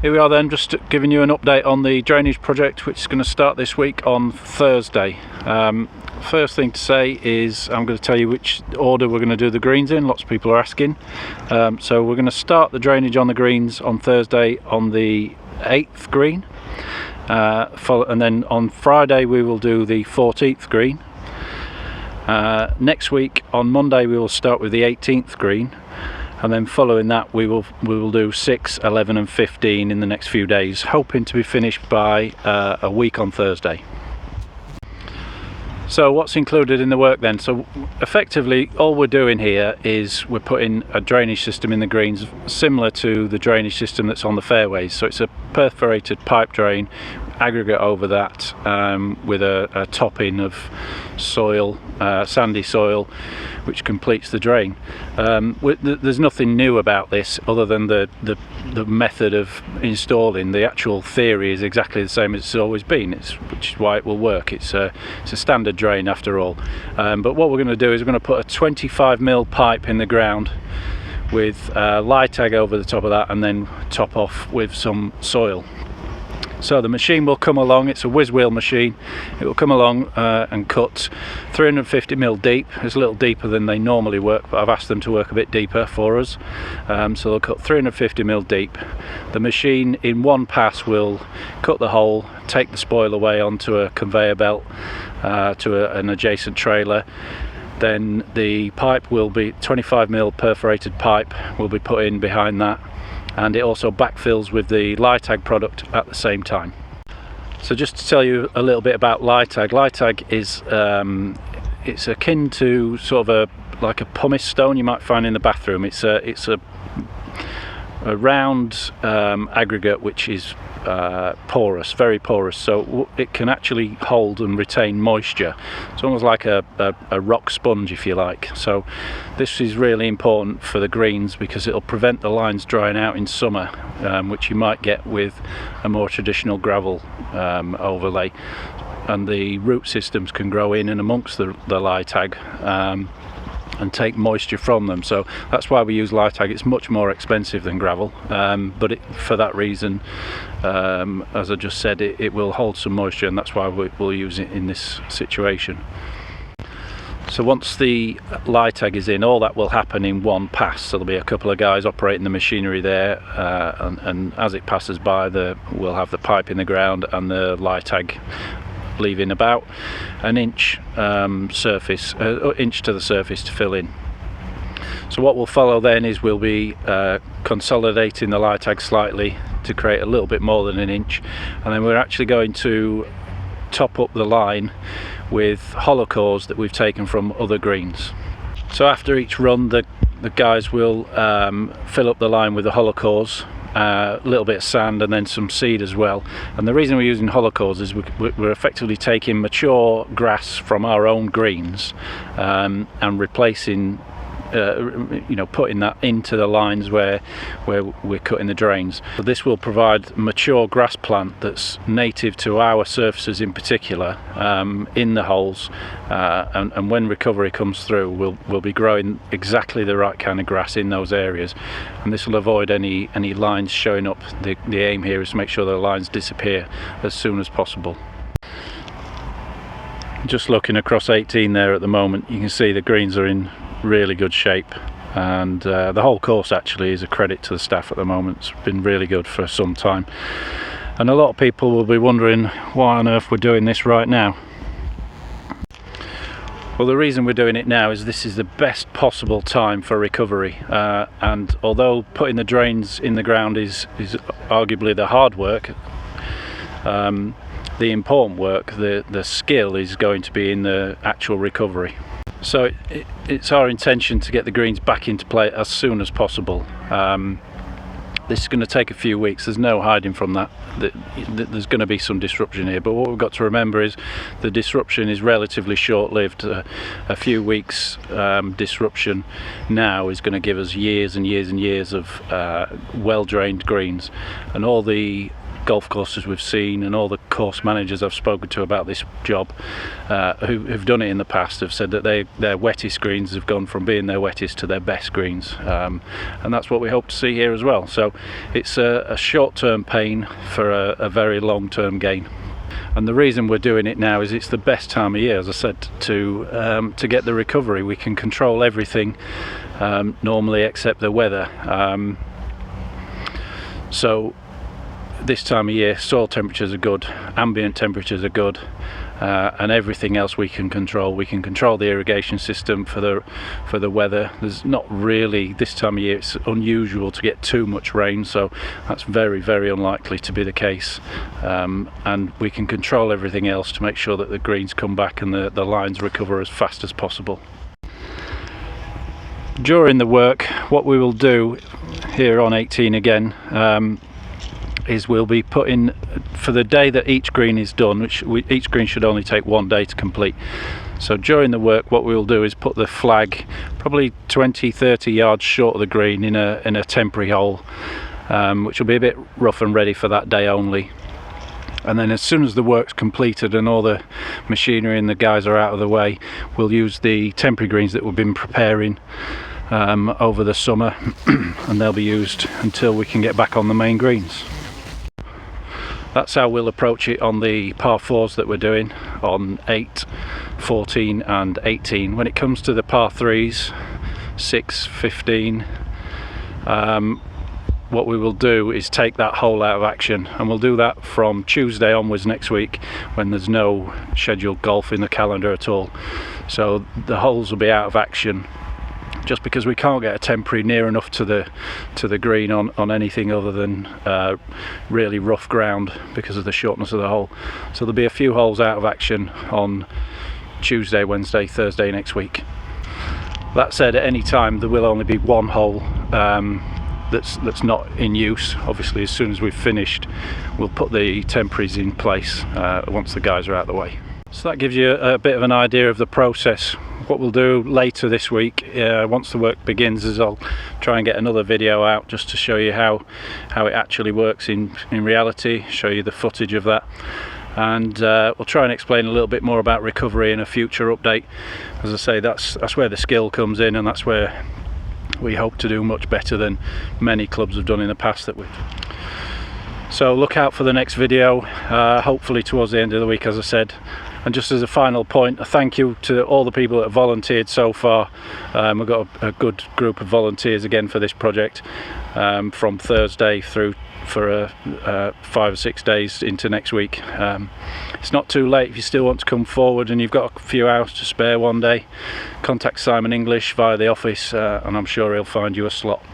Here we are then, just giving you an update on the drainage project, which is going to start this week on Thursday. First thing to say is I'm going to tell you which order we're going to do the greens in. Lots of people are asking. So we're going to start the drainage on the greens on Thursday on the 8th green, and then on Friday we will do the 14th green. Next week on Monday we will start with the 18th green, and then following that we will do 6, 11 and 15 in the next few days, hoping to be finished by a week on Thursday. So what's included in the work then? So effectively all we're doing here is we're putting a drainage system in the greens similar to the drainage system that's on the fairways. So it's a perforated pipe drain, aggregate over that, with a topping of soil, sandy soil, which completes the drain. There's nothing new about this other than the method of installing. The actual theory is exactly the same as it's always been, which is why it will work. It's a standard drain after all. But what we're going to do is we're going to put a 25mm pipe in the ground with lytag over the top of that, and then top off with some soil. So the machine will come along, it's a whiz wheel machine, it will come along and cut 350mm deep. It's a little deeper than they normally work, but I've asked them to work a bit deeper for us. So they'll cut 350mm deep. The machine in one pass will cut the hole, take the spoil away onto a conveyor belt to an adjacent trailer. Then the pipe will be 25mm perforated pipe will be put in behind that, and it also backfills with the lytag product at the same time. So just to tell you a little bit about lytag. Lytag is it's akin to sort of like a pumice stone you might find in the bathroom. It's a round aggregate which is porous, very porous, so it can actually hold and retain moisture. It's almost like a rock sponge, if you like. So this is really important for the greens because it'll prevent the lines drying out in summer, which you might get with a more traditional gravel overlay, and the root systems can grow in and amongst the lytag and take moisture from them. So that's why we use lytag. It's much more expensive than gravel, but for that reason, as I just said, it will hold some moisture, and that's why we'll use it in this situation. So once the lytag is in, all that will happen in one pass. So there'll be a couple of guys operating the machinery there, and as it passes by, we'll have the pipe in the ground and the lytag leaving about an inch inch to the surface to fill in. So what will follow then is we'll be consolidating the lytag slightly to create a little bit more than an inch, and then we're actually going to top up the line with hollow cores that we've taken from other greens. So after each run the guys will fill up the line with the hollow cores, a little bit of sand and then some seed as well. And the reason we're using hollow cores is we're effectively taking mature grass from our own greens and replacing, putting that into the lines where we're cutting the drains. So this will provide mature grass plant that's native to our surfaces in particular, in the holes, and when recovery comes through we'll be growing exactly the right kind of grass in those areas, and this will avoid any lines showing up. The aim here is to make sure the lines disappear as soon as possible. Just looking across 18 there at the moment, you can see the greens are in really good shape, and the whole course actually is a credit to the staff at the moment. It's been really good for some time, and a lot of people will be wondering why on earth we're doing this right now. Well, the reason we're doing it now is this is the best possible time for recovery, and although putting the drains in the ground is arguably the hard work, the important work, the skill is going to be in the actual recovery. So it's our intention to get the greens back into play as soon as possible. This is going to take a few weeks, there's no hiding from that. There's going to be some disruption here, but what we've got to remember is the disruption is relatively short-lived. A few weeks disruption now is going to give us years and years and years of well-drained greens, and all the golf courses we've seen and all the course managers I've spoken to about this job who've done it in the past have said that their wettest greens have gone from being their wettest to their best greens, and that's what we hope to see here as well. So it's a short-term pain for a very long-term gain. And the reason we're doing it now is it's the best time of year, as I said, to get the recovery. We can control everything normally except the weather. So this time of year, soil temperatures are good, ambient temperatures are good, and everything else we can control. We can control the irrigation system for the weather. There's not really, this time of year, it's unusual to get too much rain, so that's very, very unlikely to be the case. And we can control everything else to make sure that the greens come back and the lines recover as fast as possible. During the work, what we will do here on 18 again, is we'll be putting, for the day that each green is done, which each green should only take 1 day to complete. So during the work, what we'll do is put the flag probably 20-30 yards short of the green in a temporary hole, which will be a bit rough and ready for that day only. And then as soon as the work's completed and all the machinery and the guys are out of the way, we'll use the temporary greens that we've been preparing over the summer and they'll be used until we can get back on the main greens. That's how we'll approach it on the par 4s that we're doing on 8, 14 and 18. When it comes to the par 3s, 6, 15, what we will do is take that hole out of action, and we'll do that from Tuesday onwards next week when there's no scheduled golf in the calendar at all. So the holes will be out of action just because we can't get a temporary near enough to the green on anything other than really rough ground because of the shortness of the hole. So there'll be a few holes out of action on Tuesday, Wednesday, Thursday next week. That said, at any time there will only be 1 hole that's not in use. Obviously as soon as we've finished we'll put the temporaries in place once the guys are out of the way. So that gives you a bit of an idea of the process. What we'll do later this week, once the work begins, is I'll try and get another video out just to show you how it actually works in reality, show you the footage of that, and we'll try and explain a little bit more about recovery in a future update. As I say, that's where the skill comes in, and that's where we hope to do much better than many clubs have done in the past. So look out for the next video, hopefully towards the end of the week, as I said. And just as a final point, a thank you to all the people that have volunteered so far. We've got a good group of volunteers again for this project, from Thursday through for 5 or 6 days into next week. It's not too late if you still want to come forward and you've got a few hours to spare one day. Contact Simon English via the office and I'm sure he'll find you a slot.